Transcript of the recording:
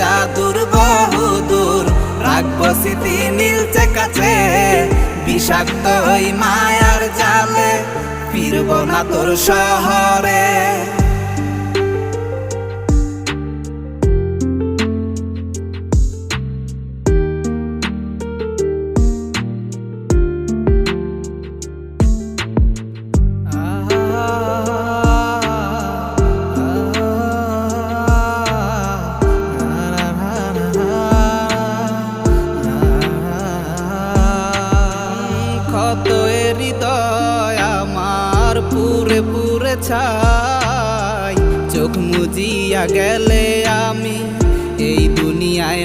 জাদুর বহুদূর, রাখবো স্মৃতি নীলচে কাছে, বিষাক্ত ওই মায়ার জালে ফিরবো না তোর শহরে। কত হৃদয় আমার পুরে পুরে ছাই, চোখ মুজিয়া গেলে আমি